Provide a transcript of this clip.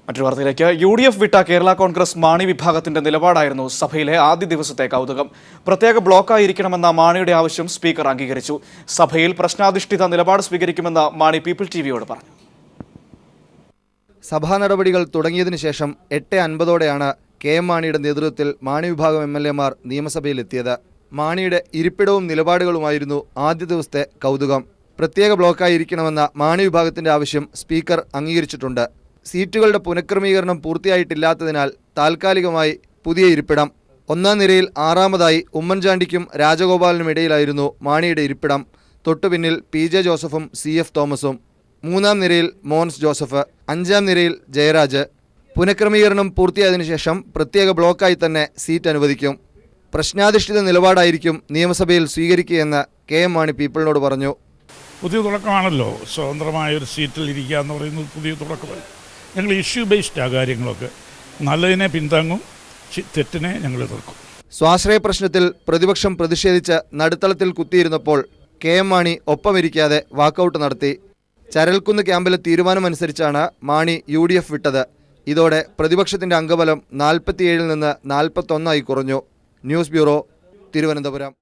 മറ്റൊരു വാർത്തയിലേക്ക് UDF വിട്ട കേരള കോൺഗ്രസ് മാണി വിഭാഗത്തിന്റെ നിലപാടായിരുന്നു സഭയിലെ ആദ്യ ദിവസത്തെ കൗതുകം. പ്രത്യേക ബ്ലോക്കായിരിക്കണമെന്ന മാണിയുടെ ആവശ്യം സ്പീക്കർ അംഗീകരിച്ചു. സഭയിൽ പ്രശ്നാധിഷ്ഠിത നിലപാട് സ്വീകരിക്കുമെന്ന് മാണി പീപ്പിൾ ടിവിയോട് പറഞ്ഞു. സഭാ നടപടികൾ തുടങ്ങിയതിനു ശേഷം 8:50ഓടെയാണ് KM മാണിയുടെ നേതൃത്വത്തിൽ മാണി വിഭാഗം MLA മാർ നിയമസഭയിലെത്തിയത്. മാണിയുടെ ഇരിപ്പിടവും നിലപാടുകളുമായിരുന്നു ആദ്യ ദിവസത്തെ കൗതുകം. പ്രത്യേക ബ്ലോക്കായിരിക്കണമെന്ന മാണി വിഭാഗത്തിന്റെ ആവശ്യം സ്പീക്കർ അംഗീകരിച്ചിട്ടുണ്ട്. സീറ്റുകളുടെ പുനഃക്രമീകരണം പൂർത്തിയായിട്ടില്ലാത്തതിനാൽ താൽക്കാലികമായി പുതിയ ഇരിപ്പിടം. ഒന്നാം നിരയിൽ 6ാമതായി ഉമ്മൻചാണ്ടിക്കും രാജഗോപാലിനും ഇടയിലായിരുന്നു മാണിയുടെ ഇരിപ്പിടം. തൊട്ടുപിന്നിൽ PJ ജോസഫും CF തോമസും. 3ാം നിരയിൽ മോൻസ് ജോസഫ്. 5ാം നിരയിൽ ജയരാജ്. പുനഃക്രമീകരണം പൂർത്തിയായതിനു ശേഷം പ്രത്യേക ബ്ലോക്കായി തന്നെ സീറ്റ് അനുവദിക്കും. പ്രശ്നാധിഷ്ഠിത നിലപാടായിരിക്കും നിയമസഭയിൽ സ്വീകരിക്കുകയെന്ന് KM മാണി പീപ്പിളിനോട് പറഞ്ഞു. പുതിയ തുടക്കമാണല്ലോ, സ്വതന്ത്രമായൊരു സീറ്റിൽ ഇരിക്കുക എന്ന് പറയുന്നത് പുതിയ തുടക്കമായി. ഞങ്ങൾ ഇഷ്യൂ ബേസ്ഡ് ആ കാര്യങ്ങളൊക്കെ. നല്ലതിനെ പിന്താങ്ങും, തെറ്റിനെ ഞങ്ങൾ എതിർക്കും. സ്വാശ്രയ പ്രശ്നത്തിൽ പ്രതിപക്ഷം പ്രതിഷേധിച്ച് നടുത്തളത്തിൽ കുത്തിയിരുന്നപ്പോൾ KM മാണി ഒപ്പമിരിക്കാതെ വാക്കൌട്ട് നടത്തി. ചരൽക്കുന്ന് ക്യാമ്പിലെ തീരുമാനമനുസരിച്ചാണ് മാണി UDF വിട്ടത്. ഇതോടെ പ്രതിപക്ഷത്തിന്റെ അംഗബലം 47-ൽ നിന്ന് 41 കുറഞ്ഞു. News bureau, Thiruvananthapuram.